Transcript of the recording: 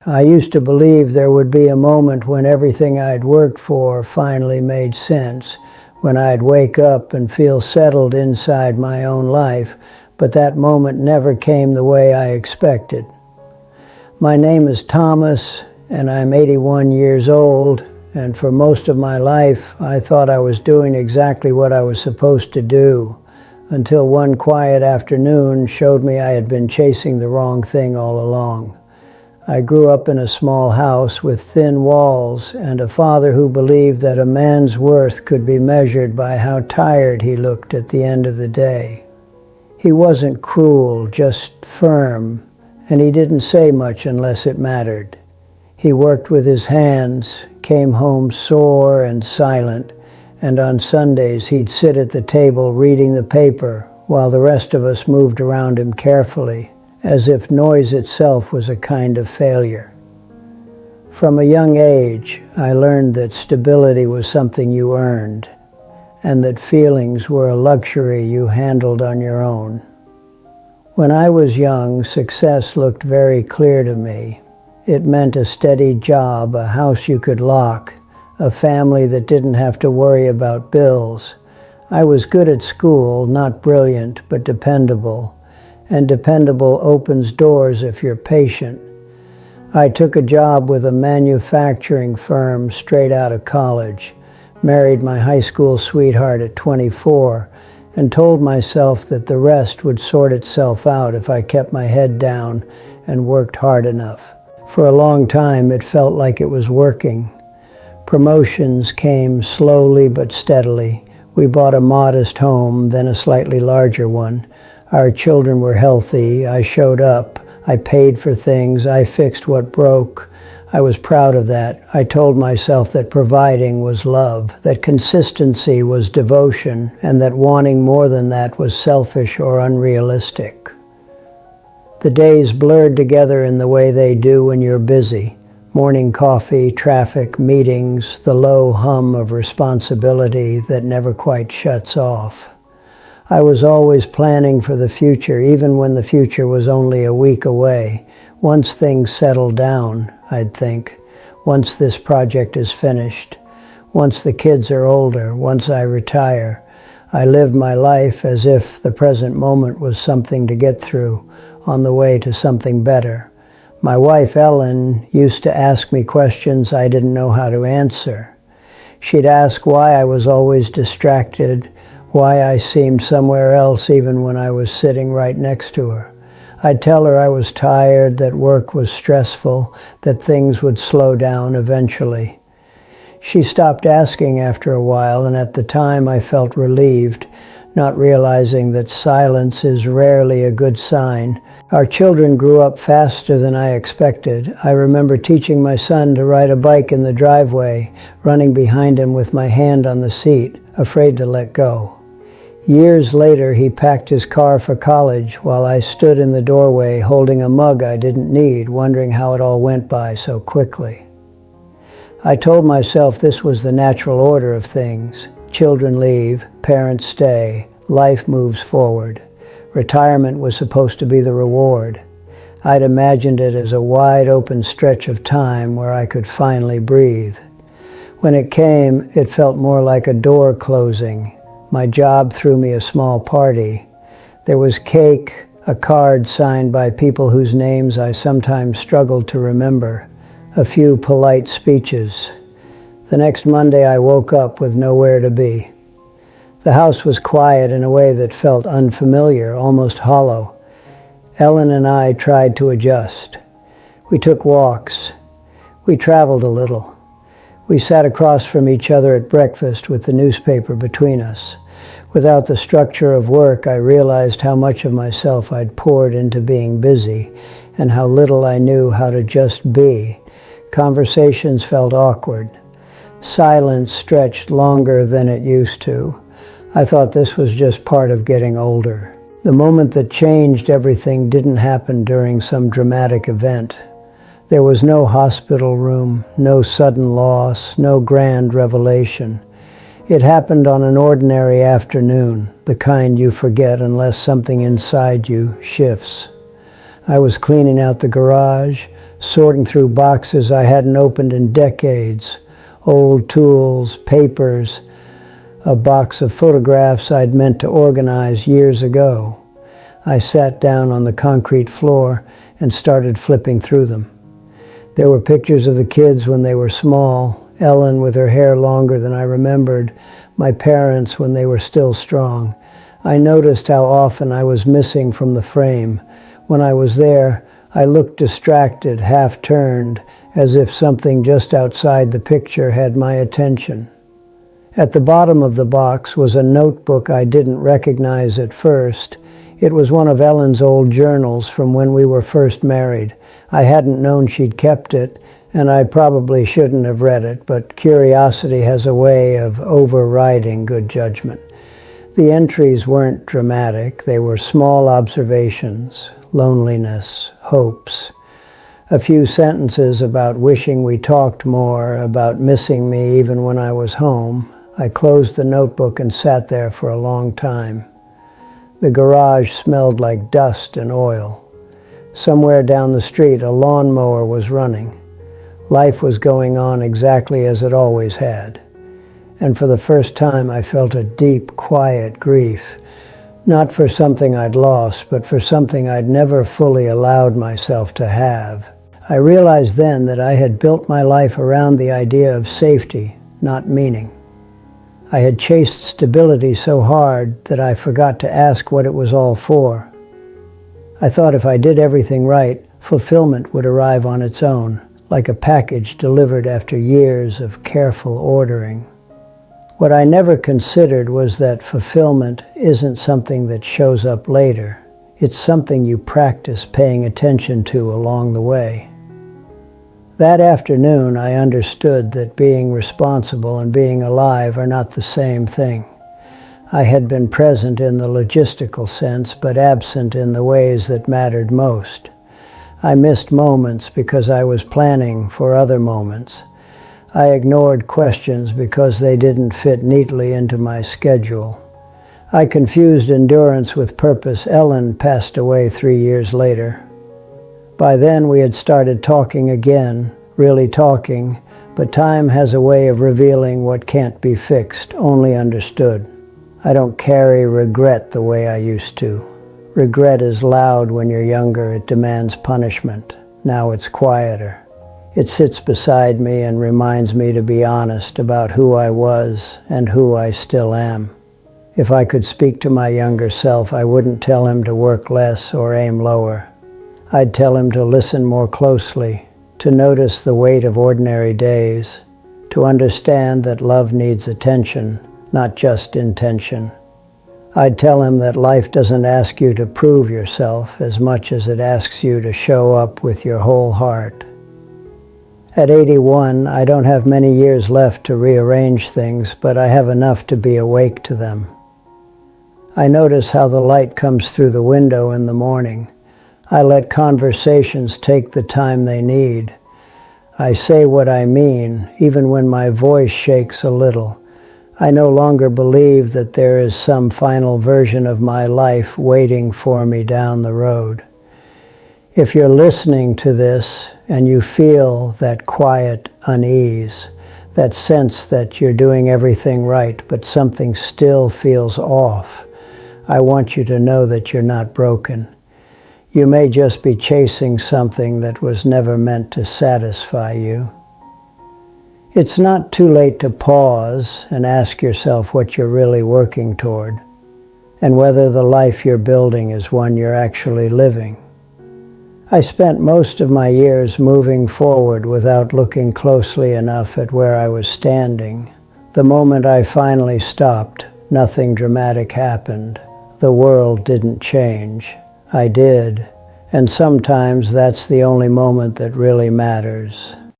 I used to believe there would be a moment when everything I'd worked for finally made sense, when I'd wake up and feel settled inside my own life, but that moment never came the way I expected. My name is Thomas, and I'm 81 years old, and for most of my life I thought I was doing exactly what I was supposed to do, until one quiet afternoon showed me I had been chasing the wrong thing all along. I grew up in a small house with thin walls and a father who believed that a man's worth could be measured by how tired he looked at the end of the day. He wasn't cruel, just firm, and he didn't say much unless it mattered. He worked with his hands, came home sore and silent, and on Sundays he'd sit at the table reading the paper while the rest of us moved around him carefully, as if noise itself was a kind of failure. From a young age, I learned that stability was something you earned, and that feelings were a luxury you handled on your own. When I was young, success looked very clear to me. It meant a steady job, a house you could lock, a family that didn't have to worry about bills. I was good at school, not brilliant, but dependable. And dependable opens doors if you're patient. I took a job with a manufacturing firm straight out of college, married my high school sweetheart at 24, and told myself that the rest would sort itself out if I kept my head down and worked hard enough. For a long time, it felt like it was working. Promotions came slowly but steadily. We bought a modest home, then a slightly larger one. Our children were healthy. I showed up. I paid for things. I fixed what broke. I was proud of that. I told myself that providing was love, that consistency was devotion, and that wanting more than that was selfish or unrealistic. The days blurred together in the way they do when you're busy. Morning coffee, traffic, meetings, the low hum of responsibility that never quite shuts off. I was always planning for the future, even when the future was only a week away. Once things settle down, I'd think. Once this project is finished. Once the kids are older. Once I retire. I lived my life as if the present moment was something to get through, on the way to something better. My wife, Ellen, used to ask me questions I didn't know how to answer. She'd ask why I was always distracted, why I seemed somewhere else even when I was sitting right next to her. I'd tell her I was tired, that work was stressful, that things would slow down eventually. She stopped asking after a while, and at the time I felt relieved, not realizing that silence is rarely a good sign. Our children grew up faster than I expected. I remember teaching my son to ride a bike in the driveway, running behind him with my hand on the seat, afraid to let go. Years later, he packed his car for college while I stood in the doorway holding a mug I didn't need, wondering how it all went by so quickly. I told myself this was the natural order of things. Children leave, parents stay, life moves forward. Retirement was supposed to be the reward. I'd imagined it as a wide open stretch of time where I could finally breathe. When it came, it felt more like a door closing. My job threw me a small party. There was cake, a card signed by people whose names I sometimes struggled to remember, a few polite speeches. The next Monday I woke up with nowhere to be. The house was quiet in a way that felt unfamiliar, almost hollow. Ellen and I tried to adjust. We took walks. We traveled a little. We sat across from each other at breakfast with the newspaper between us. Without the structure of work, I realized how much of myself I'd poured into being busy, and how little I knew how to just be. Conversations felt awkward. Silence stretched longer than it used to. I thought this was just part of getting older. The moment that changed everything didn't happen during some dramatic event. There was no hospital room, no sudden loss, no grand revelation. It happened on an ordinary afternoon, the kind you forget unless something inside you shifts. I was cleaning out the garage, sorting through boxes I hadn't opened in decades, old tools, papers, a box of photographs I'd meant to organize years ago. I sat down on the concrete floor and started flipping through them. There were pictures of the kids when they were small, Ellen with her hair longer than I remembered, my parents when they were still strong. I noticed how often I was missing from the frame. When I was there, I looked distracted, half-turned, as if something just outside the picture had my attention. At the bottom of the box was a notebook I didn't recognize at first. It was one of Ellen's old journals from when we were first married. I hadn't known she'd kept it, and I probably shouldn't have read it, but curiosity has a way of overriding good judgment. The entries weren't dramatic. They were small observations, loneliness, hopes. A few sentences about wishing we talked more, about missing me even when I was home. I closed the notebook and sat there for a long time. The garage smelled like dust and oil. Somewhere down the street, a lawnmower was running. Life was going on exactly as it always had. And for the first time, I felt a deep, quiet grief. Not for something I'd lost, but for something I'd never fully allowed myself to have. I realized then that I had built my life around the idea of safety, not meaning. I had chased stability so hard that I forgot to ask what it was all for. I thought if I did everything right, fulfillment would arrive on its own, like a package delivered after years of careful ordering. What I never considered was that fulfillment isn't something that shows up later. It's something you practice paying attention to along the way. That afternoon, I understood that being responsible and being alive are not the same thing. I had been present in the logistical sense, but absent in the ways that mattered most. I missed moments because I was planning for other moments. I ignored questions because they didn't fit neatly into my schedule. I confused endurance with purpose. Ellen passed away 3 years later. By then we had started talking again, really talking, but time has a way of revealing what can't be fixed, only understood. I don't carry regret the way I used to. Regret is loud when you're younger. It demands punishment. Now it's quieter. It sits beside me and reminds me to be honest about who I was and who I still am. If I could speak to my younger self, I wouldn't tell him to work less or aim lower. I'd tell him to listen more closely, to notice the weight of ordinary days, to understand that love needs attention, not just intention. I'd tell him that life doesn't ask you to prove yourself as much as it asks you to show up with your whole heart. At 81, I don't have many years left to rearrange things, but I have enough to be awake to them. I notice how the light comes through the window in the morning. I let conversations take the time they need. I say what I mean, even when my voice shakes a little. I no longer believe that there is some final version of my life waiting for me down the road. If you're listening to this and you feel that quiet unease, that sense that you're doing everything right, but something still feels off, I want you to know that you're not broken. You may just be chasing something that was never meant to satisfy you. It's not too late to pause and ask yourself what you're really working toward, and whether the life you're building is one you're actually living. I spent most of my years moving forward without looking closely enough at where I was standing. The moment I finally stopped, nothing dramatic happened. The world didn't change. I did, and sometimes that's the only moment that really matters.